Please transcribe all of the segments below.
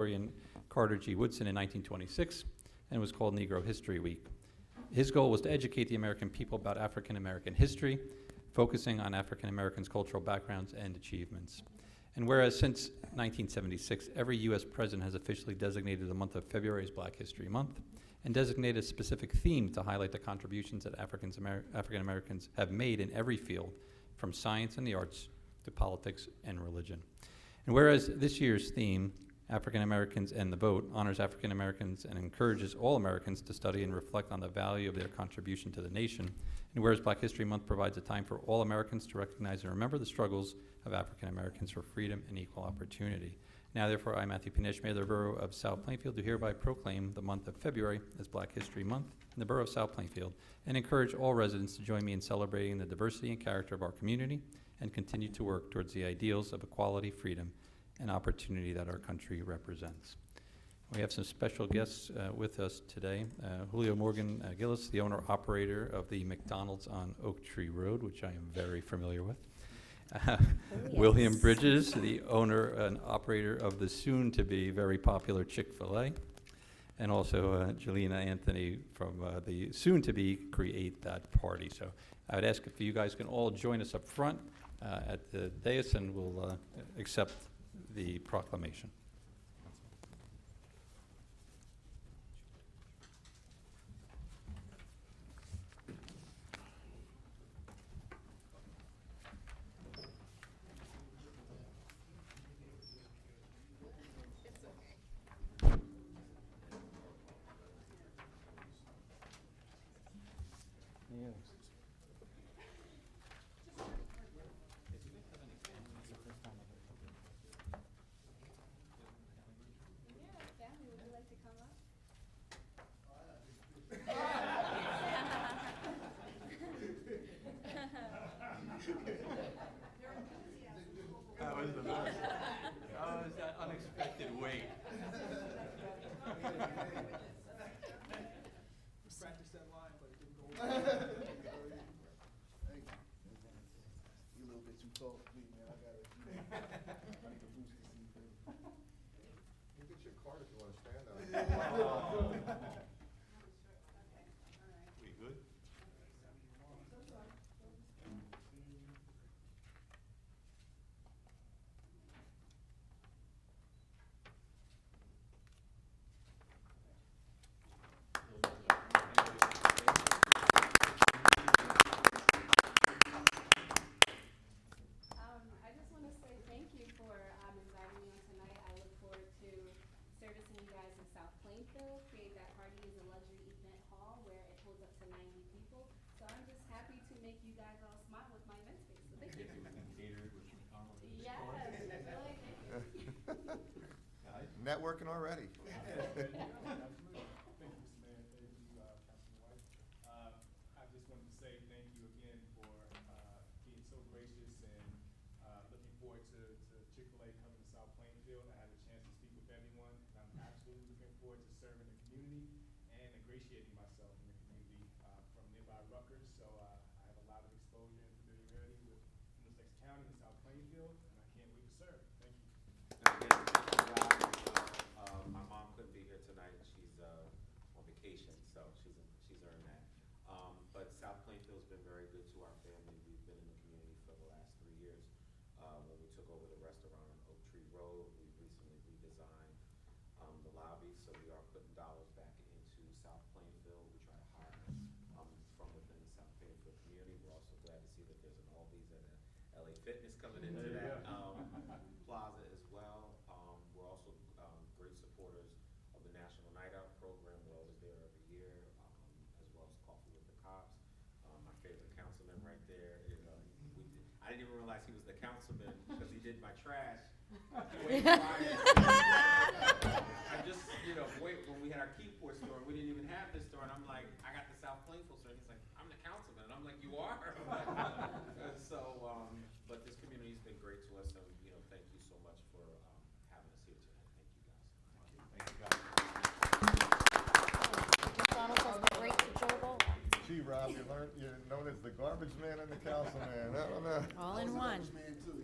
historian Carter G. Woodson in 1926, and it was called Negro History Week. His goal was to educate the American people about African American history, focusing on African Americans' cultural backgrounds and achievements. And whereas since 1976, every U.S. president has officially designated the month of February as Black History Month, and designated a specific theme to highlight the contributions that African Americans have made in every field, from science and the arts to politics and religion. And whereas this year's theme, African Americans and the Vote, honors African Americans and encourages all Americans to study and reflect on the value of their contribution to the nation, and whereas Black History Month provides a time for all Americans to recognize and remember the struggles of African Americans for freedom and equal opportunity. Now, therefore, I, Matthew Panish, Mayor of the Borough of South Plainfield, do hereby proclaim the month of February as Black History Month in the Borough of South Plainfield, and encourage all residents to join me in celebrating the diversity and character of our community, and continue to work towards the ideals of equality, freedom, and opportunity that our country represents. We have some special guests with us today. Julio Morgan Gillis, the owner-operator of the McDonald's on Oak Tree Road, which I am very familiar with. Yes. William Bridges, the owner and operator of the soon-to-be very popular Chick-fil-A. And also Jelena Anthony from the soon-to-be Create That Party. So I would ask if you guys can all join us up front at the dais, and we'll accept the proclamation. That was the best. That was that unexpected wait. Practice that line, but it didn't go well. Hey, you a little bit too tall for me, man. I need to boost this thing. You get your card if you want to stand on it. We good? I just want to say thank you for inviting me on tonight. I look forward to servicing you guys in South Plainfield. Create That Party is a luxury event hall where it holds up to 90 people. So I'm just happy to make you guys all smile with my event space. So thank you. Yes, really, thank you. Networking already. Thank you, Mr. Mayor. Thank you, Councilman White. I just wanted to say thank you again for being so gracious, and looking forward to Chick-fil-A coming to South Plainfield. I had a chance to speak with everyone, and I'm absolutely looking forward to serving the community and ingratiating myself in the community from nearby Rutgers. So I have a lot of exposure and familiarity with Middlesex County and South Plainfield, and I can't wait to serve. Thank you. My mom couldn't be here tonight. She's on vacation, so she's earned that. But South Plainfield's been very good to our family. We've been in the community for the last 3 years. When we took over the restaurant on Oak Tree Road, we recently redesigned the lobby, so we are putting dollars back into South Plainfield. We try to hire from within the South Plainfield community. We're also glad to see that there's an Aldi's and a LA Fitness coming into that plaza as well. We're also great supporters of the National Night Out program. We're always there every year, as well as Coffee with the Cops. My favorite councilman right there. I didn't even realize he was the councilman because he did my trash way prior. I just, when we had our Keyport store, we didn't even have this store, and I'm like, I got the South Plainfield store, and he's like, I'm the councilman, and I'm like, you are? But this community's been great to us, and thank you so much for having us here tonight. Thank you guys. McDonald's has been great to Joe Bowl. Gee, Rob, you're known as the garbage man and the council man. I don't know. All in one. Man, too,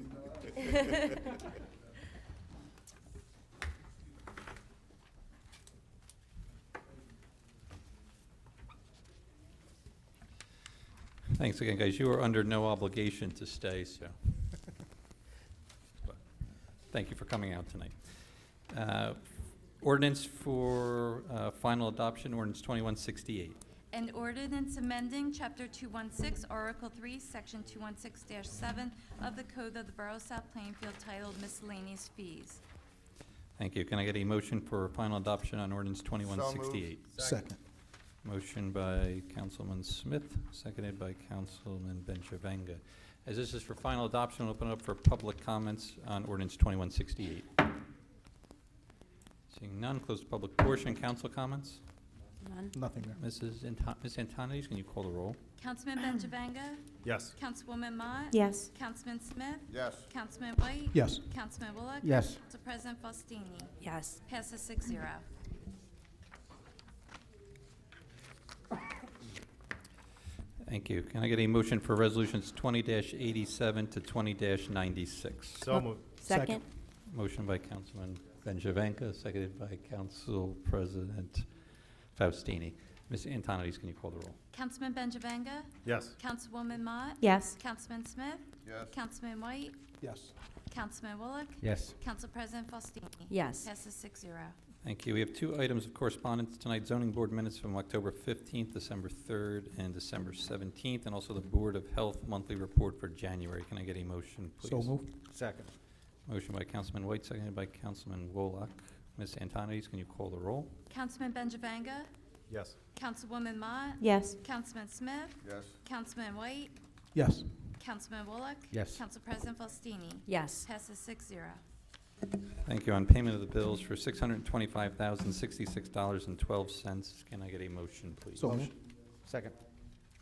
Thanks again, guys. You are under no obligation to stay, so. But thank you for coming out tonight. Ordinance for final adoption, ordinance 2168. An ordinance amending Chapter 216, Article 3, Section 216-7 of the Code of the Borough of South Plainfield titled Miscellaneous Fees. Thank you. Can I get a motion for final adoption on ordinance 2168? Second. Motion by Councilman Smith, seconded by Councilman Benjavanga. As this is for final adoption, I'll open it up for public comments on ordinance 2168. Seeing none, close the public portion. Council comments? None. Nothing, Mayor. Ms. Antonides, can you call the roll? Councilman Benjavanga? Yes. Councilwoman Mott? Yes. Councilman Smith? Yes. Councilman White? Yes. Councilman Bullock? Yes. Council President Faustini? Yes. Passes 6-0. Thank you. Can I get a motion for resolutions 20-87 to 20-96? So moved. Second. Motion by Councilman Benjavanka, seconded by Council President Faustini. Ms. Antonides, can you call the roll? Councilman Benjavanga? Yes. Councilwoman Mott? Yes. Councilman Smith? Yes. Councilman White? Yes. Councilman Bullock? Yes. Council President Faustini? Yes. Passes 6-0. Thank you. We have two items of correspondence tonight, zoning board minutes from October 15th, December 3rd, and December 17th, and also the Board of Health monthly report for January. Can I get a motion, please? So moved. Second. Motion by Councilman White, seconded by Councilman Wolak. Ms. Antonides, can you call the roll? Councilman Benjavanga? Yes. Councilwoman Mott? Yes. Councilman Smith? Yes. Councilman White? Yes. Councilman Bullock? Yes. Council President Faustini? Yes. Passes 6-0. Thank you. On payment of the bills for $625,066.12. Can I get a motion, please? So moved. Second.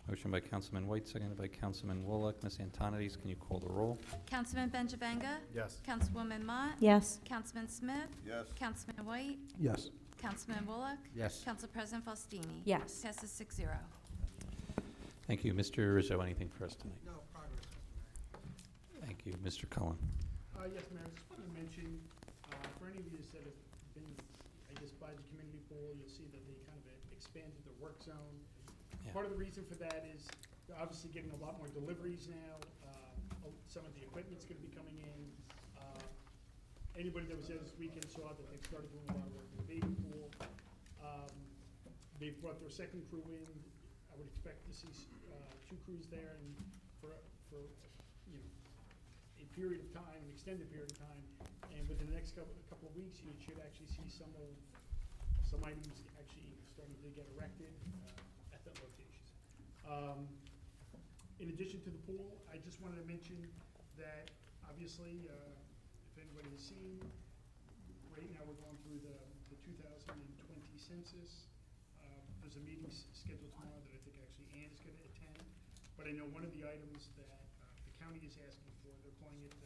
Motion by Councilman White, seconded by Councilman Wolak. Ms. Antonides, can you call the roll? Councilman Benjavanga? Yes. Councilwoman Mott? Yes. Councilman Smith? Yes. Councilman White? Yes. Councilman Bullock? Yes. Council President Faustini? Yes. Passes 6-0. Thank you. Mr. Rizzo, anything for us tonight? No progress, Mr. Mayor. Thank you. Mr. Cullen. Yes, Mayor, I just want to mention, for any of you that have been, I guess, by the community pool, you'll see that they kind of expanded the work zone. Yeah. Part of the reason for that is they're obviously getting a lot more deliveries now. Some of the equipment's going to be coming in. Anybody that was there this weekend saw that they've started doing a lot of work in the baby pool. They've brought their second crew in. I would expect to see 2 crews there, and for you know, a period of time, an extended period of time, and within the next couple of weeks, you should actually see some items actually starting to get erected at that location. In addition to the pool, I just wanted to mention that obviously, if anybody has seen, right now we're going through the 2020 census. There's a meeting scheduled tomorrow that I think actually Ann is going to attend. But I know one of the items that the county is asking for, they're calling it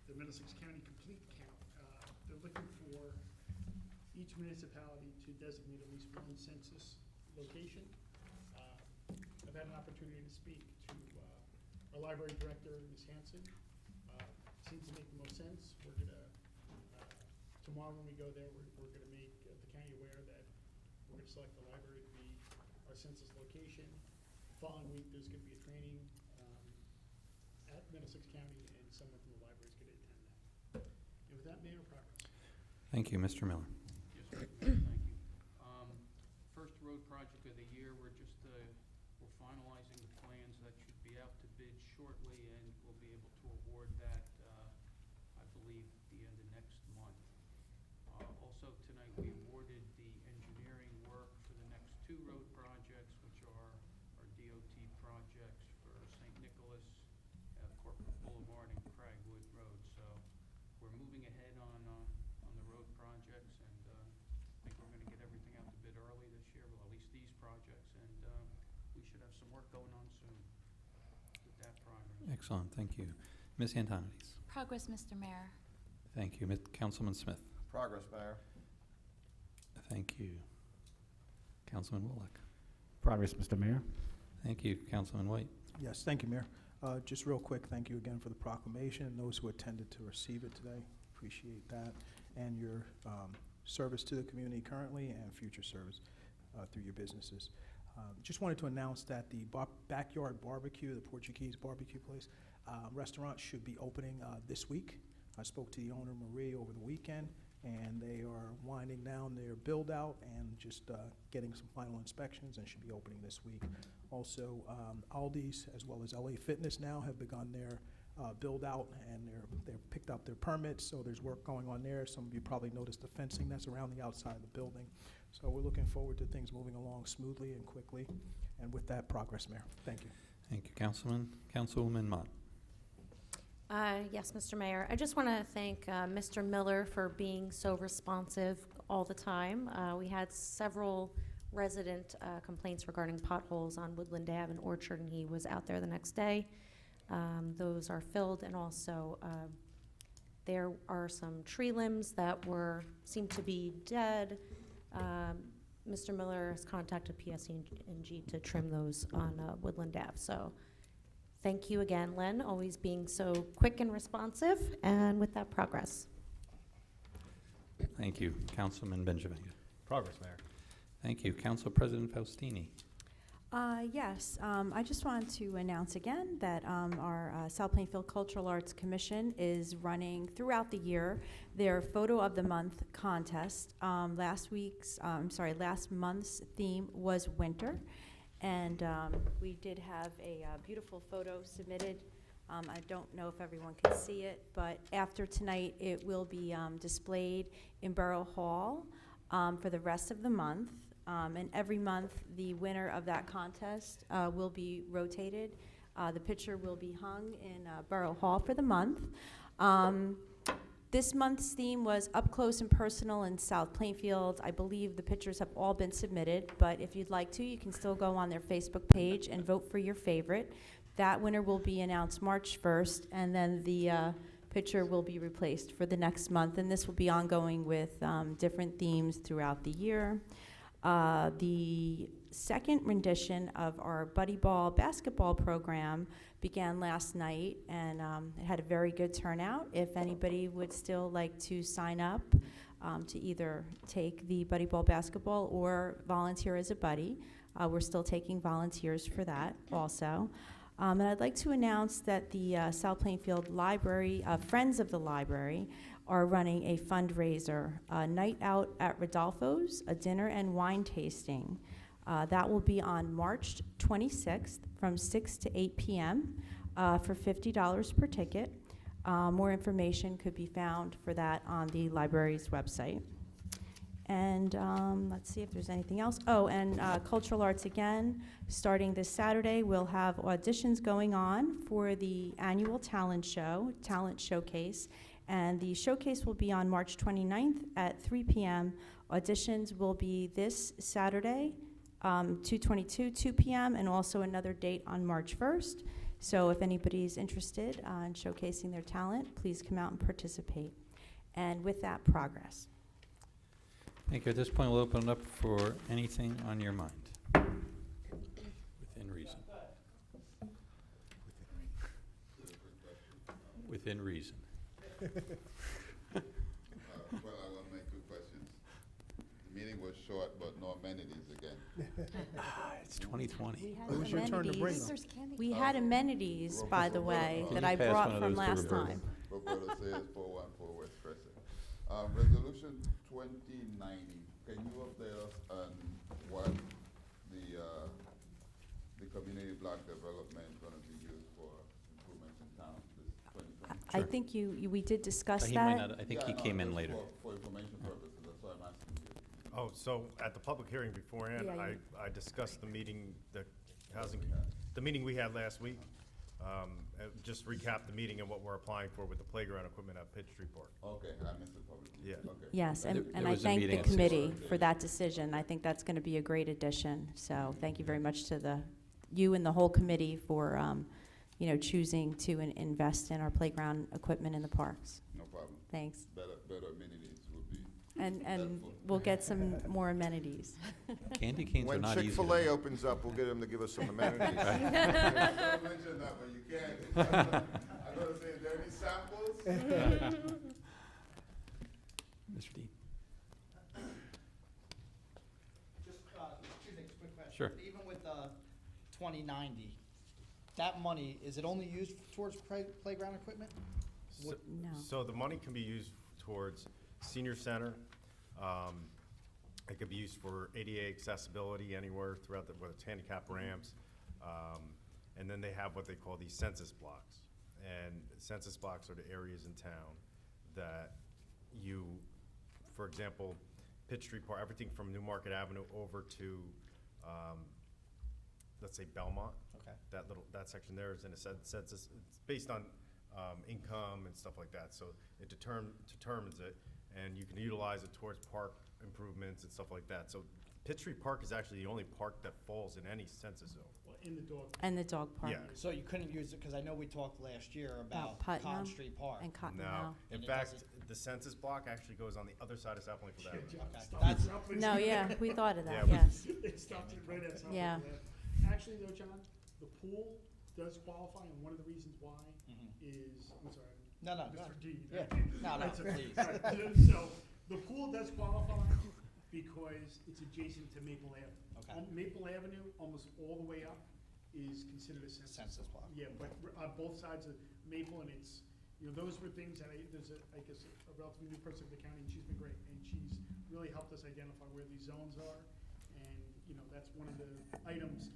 the Middlesex County Complete Count. They're looking for each municipality to designate at least one census location. I've had an opportunity to speak to our library director, Ms. Hanson. Seems to make the most sense. We're gonna, tomorrow when we go there, we're gonna make the county aware that we're gonna select the library to be our census location. Following week, there's gonna be a training at Middlesex County, and someone from the library is gonna attend that. And with that, Mayor, progress. Thank you. Mr. Miller. Yes, sir. Thank you. First road project of the year, we're just, we're finalizing the plans. That should be out to bid shortly, and we'll be able to award that, I believe, the end of next month. Also tonight, we awarded the engineering work for the next 2 road projects, which are our DOT projects for St. Nicholas, Corporate Boulevard, and Cragwood Road. So we're moving ahead on the road projects, and I think we're going to get everything out to bid early this year, well, at least these projects, and we should have some work going on soon with that progress. Excellent. Thank you. Ms. Antonides. Progress, Mr. Mayor. Thank you. Councilman Smith. Progress, Mayor. Thank you. Councilman Wolak. Progress, Mr. Mayor. Thank you. Councilman White. Yes, thank you, Mayor. Just real quick, thank you again for the proclamation and those who attended to receive it today. Appreciate that. And your service to the community currently and future service through your businesses. Just wanted to announce that the Backyard Barbecue, the Portuguese barbecue place, restaurant should be opening this week. I spoke to the owner, Marie, over the weekend, and they are winding down their build-out and just getting some final inspections and should be opening this week. Also, Aldi's as well as LA Fitness now have begun their build-out, and they're picked up their permits, so there's work going on there. Some of you probably noticed the fencing that's around the outside of the building. So we're looking forward to things moving along smoothly and quickly. And with that, progress, Mayor. Thank you. Thank you, Councilman. Councilwoman Mott. Yes, Mr. Mayor. I just want to thank Mr. Miller for being so responsive all the time. We had several resident complaints regarding potholes on Woodland Ave and Orchard, and he was out there the next day. Those are filled, and also there are some tree limbs that seemed to be dead. Mr. Miller has contacted PSE&G to trim those on Woodland Ave. So thank you again, Len, always being so quick and responsive, and with that, progress. Thank you, Councilman Benjamin. Progress, Mayor. Thank you, Council President Faustini. Yes, I just wanted to announce again that our South Plainfield Cultural Arts Commission is running throughout the year their Photo of the Month contest. Last month's theme was winter, and we did have a beautiful photo submitted. I don't know if everyone can see it, but after tonight, it will be displayed in Borough Hall for the rest of the month. And every month, the winner of that contest will be rotated. The picture will be hung in Borough Hall for the month. This month's theme was Up Close and Personal in South Plainfield. I believe the pictures have all been submitted, but if you'd like to, you can still go on their Facebook page and vote for your favorite. That winner will be announced March 1st, and then the picture will be replaced for the next month, and this will be ongoing with different themes throughout the year. The second rendition of our Buddy Ball basketball program began last night, and it had a very good turnout. If anybody would still like to sign up to either take the Buddy Ball basketball or volunteer as a buddy, we're still taking volunteers for that also. And I'd like to announce that the South Plainfield Library, Friends of the Library, are running a fundraiser, a night out at Rodolfo's, a dinner and wine tasting. That will be on March 26th from 6 to 8 p.m. For $50 per ticket. More information could be found for that on the library's website. And let's see if there's anything else. Oh, and Cultural Arts again, starting this Saturday, we'll have auditions going on for the annual talent showcase. And the showcase will be on March 29th at 3 p.m. Auditions will be this Saturday, 2/22, 2 p.m., and also another date on March 1st. So if anybody's interested in showcasing their talent, please come out and participate. And with that, progress. Thank you. At this point, we'll open it up for anything on your mind, within reason. Within reason. Well, I want to make two questions. The meeting was short, but no amenities again. It's 2020. It was your turn to bring them. We had amenities, by the way, Can that you I pass brought one of from those to last Roberta? time. Roberta says 414 West Crescent. Resolution 2090. Can you update us on what the community block development is going to be used for improvements in town this 2020? I think we did discuss He might that. not, I think Yeah, he no, came in just later. For information purposes, that's why I'm asking you. Oh, so at the public hearing beforehand, Yeah, I discussed the meeting, the meeting we had last week. Just recap the meeting and what we're applying for with the playground equipment at Pitt Street Park. Okay, I missed the public. Yeah. Okay. Yes, There and I was a thank the meeting at 6. committee for that decision. I think that's going to be a great addition. So thank you very much to you and the whole committee for, choosing to invest in our playground equipment in the parks. No problem. Thanks. Better amenities would be. And helpful. we'll get some more amenities. Candy canes are When not easy. Chick-fil-A opens up, we'll get them to give us some amenities. Don't mention that, but you can. I'm gonna say, is there any samples? Mr. Dean. Just two things, quick questions. Sure. Even with the 2090, that money, is it only used towards playground equipment? So- No. So the money can be used towards senior center. It could be used for ADA accessibility anywhere throughout whether it's handicap ramps. And then they have what they call these census blocks. And census blocks are the areas in town that you, for example, Pitt Street Park, everything from Newmarket Avenue over to, let's say Belmont. Okay. That section there is in a census, it's based on income and stuff like that. So it determines it, and you can utilize it towards park improvements and stuff like that. So Pitt Street Park is actually the only park that falls in any census zone. Well, in the dog. And the dog park. Yeah. So you couldn't use it, because I know we talked last year about Putnam Con Street Park. And Cotton No, Hill. in And it fact, doesn't- the census block actually goes on the other side of South Plainfield Avenue. Okay. Stop That's- interrupting. No, yeah, we thought of Yeah, that, we- yes. It stops it right at something. Yeah. Actually though, John, the pool does qualify, and one of the reasons why Mhm. is, I'm sorry. No, go Mr. ahead. D. Yeah. No, That's okay. please. Right. So, the pool does qualify because it's adjacent to Maple Avenue. Okay. Maple Avenue, almost all the way up, is considered a census. Census block. Yeah, but on both sides of Maple, and it's, you know, those were things that there's I guess, a relatively new person in the county, and she's been great, and she's really helped us identify where these zones are, and, you know, that's one of the items.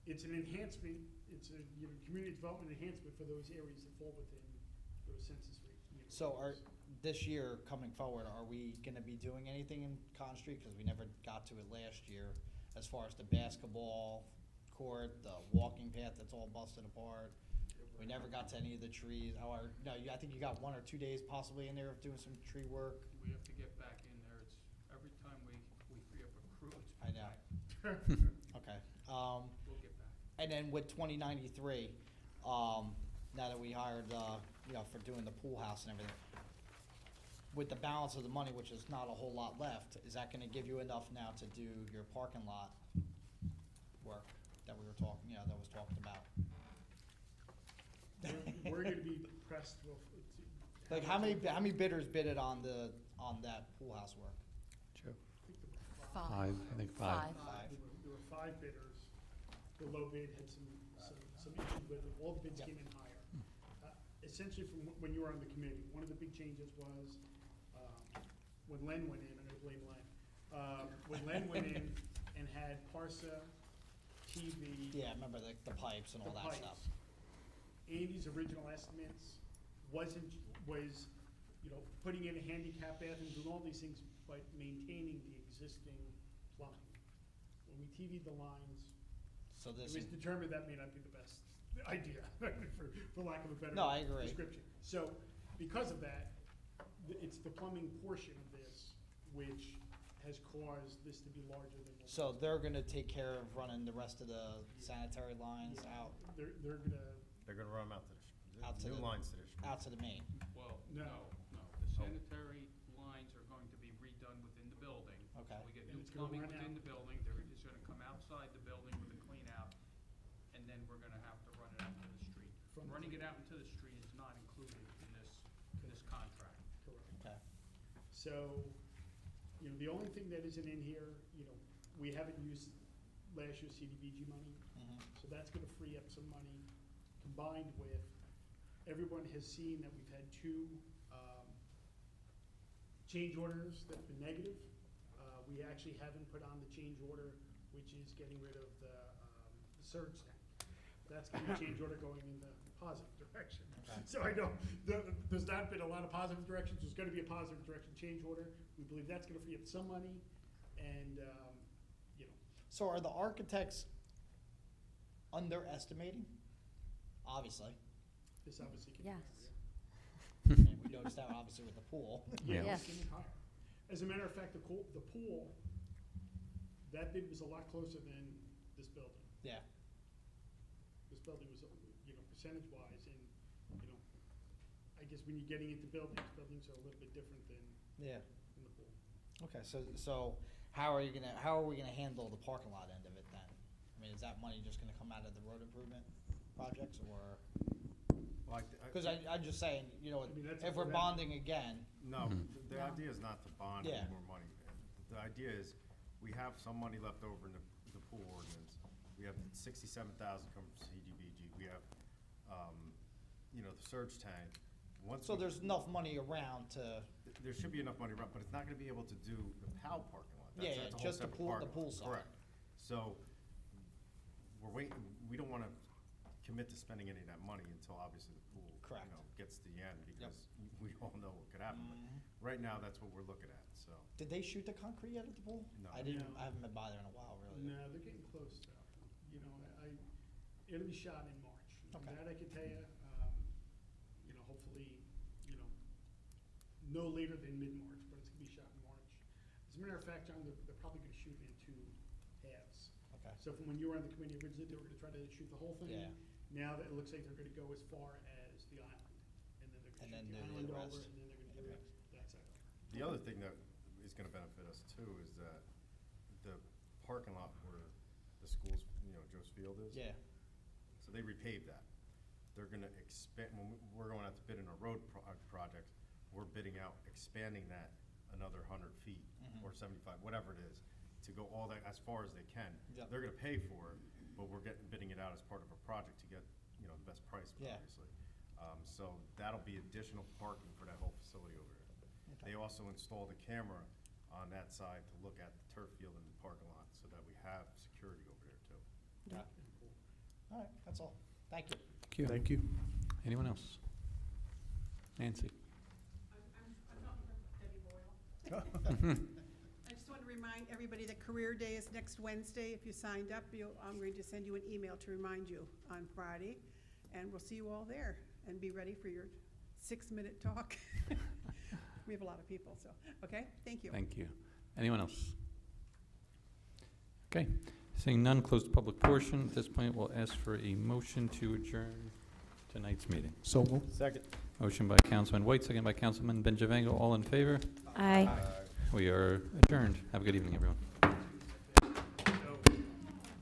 It's an enhancement, it's a, you know, community development enhancement for those areas that fall within those census rate. So this year, coming forward, are we gonna be doing anything in Con Street? Because we never got to it last year, as far as the basketball court, the walking path that's all busted apart. We never got to any of the trees, or, no, I think you got 1 or 2 days possibly in there of doing some tree work. We have to get back in there. It's, every time we free up a crew, it's I know. back. Okay, We'll get back. and then with 2093, now that we hired, you know, for doing the pool house and everything, with the balance of the money, which is not a whole lot left, is that gonna give you enough now to do your parking lot work that we were talking, you know, that was talked about? We're gonna be pressed with. Like, how many bidders bidded on that pool house work? Joe? Five. I think five. Five. There were 5 bidders. The low bid had some issues with it. All the bids Yep. came in higher. Essentially, from when you were on the committee, one of the big changes was, when Len went in, I'm gonna blame Len. When Len went in and had Parsa, TV. Yeah, I remember the pipes and all the that pipes. stuff. Andy's original estimates was, you know, putting in a handicap bathroom, doing all these things, but maintaining the existing plumbing. When we TV'd the lines, So it this, was determined that may not be the best idea, for lack of a better No, I agree. description. So, because of that, it's the plumbing portion of this which has caused this to be larger than. what so they're gonna take care of running the rest of the sanitary lines Yeah. out, They're gonna, They're gonna run them out to Out to the, new the- lines to the street. out to the main. Well, No. no. The sanitary lines are going to be redone within the building. Okay. So we get And new it's gonna plumbing run within out. the building. There is gonna come outside the building with a clean out, and then we're gonna have to run it out to the street. From the- Running it out into the street is not included in this contract. correct. Okay. So, you know, the only thing that isn't in here, you know, we haven't used last year's CDBG money, Mhm. so that's gonna free up some money, combined with, everyone has seen that we've had 2, change orders that have been negative. We actually haven't put on the change order, which is getting rid of the surge tank. That's gonna be a change order going in the positive direction. Okay. So I know, there's not been a lot of positive directions, there's gonna be a positive direction change order. We believe that's gonna free up some money, and, you know, So are the architects underestimating? Obviously. this obviously can be Yes. higher. I mean, we noticed that obviously with the pool. Yeah. Yes. It's gonna be higher. As a matter of fact, the pool, that bid was a lot closer than this building. Yeah. This building was, you know, percentage-wise, and, you know, I guess when you're getting into buildings are a little bit different than Yeah. the pool. Okay, so how are we gonna handle the parking lot end of it then? I mean, is that money just gonna come out of the road improvement projects, or? Well, Cause I'm just saying, you know, I mean, that's if up we're to them. bonding again, No, Mhm. the No. idea is not to bond Yeah. any more money. The idea is, we have some money left over in the pool ordinance. We have 67,000 coming from CDBG. We have, you know, the surge tank. Once So we- there's enough money around to, There should be enough money around, but it's not gonna be able to do the POW parking lot. Yeah, That's a whole just the separate pool- the parking lot. pool side. Correct. So, we're waiting, we don't wanna commit to spending any of that money until obviously the pool, Correct. you know, gets to the end, because we all know what could happen. But Mhm. right now, that's what we're looking at, so. Did they shoot the concrete yet at the pool? No. I didn't, No. I haven't been by there in a while, really. No, they're getting close though. You know, it'll be shot in March. Okay. That I can tell you, you know, hopefully, you know, no later than mid-March, but it's gonna be shot in March. As a matter of fact, John, they're probably gonna shoot it in two halves. Okay. So from when you were on the committee originally, they were gonna try to shoot the whole thing. Yeah. Now that it looks like they're gonna go as far as the island, and then they're And gonna then shoot the do island the over, rest. and then they're gonna do Okay. that side over. The other thing that is gonna benefit us too is that the parking lot where the school's, you know, Joe's Field is. Yeah, So they repaved that. They're gonna expand, when we're going out to bid in a road project, we're bidding out, expanding that another 100 feet Mhm. or 75, whatever it is, to go all that, as far as they can. Yep. They're gonna pay for it, but we're bidding it out as part of a project to get, you know, the best price, Yeah. obviously. So that'll be additional parking for that whole facility over there. Okay. They also installed a camera on that side to look at the turf field and the parking lot, so that we have security over there too. yeah. All right, that's all. Thank you. Thank you. Anyone else? Nancy? I'm not Debbie Boyle. I just want to remind everybody that Career Day is next Wednesday. If you signed up, I'm going to send you an email to remind you on Friday, and we'll see you all there, and be ready for your 6-minute talk. We have a lot of people, so, okay, thank you. Thank you. Anyone else? Okay, seeing none, close the public portion. At this point, we'll ask for a motion to adjourn tonight's meeting. So moved. Second. Motion by Councilman White, second by Councilman Benjavango. All in favor? Aye. We are adjourned. Have a good evening, everyone.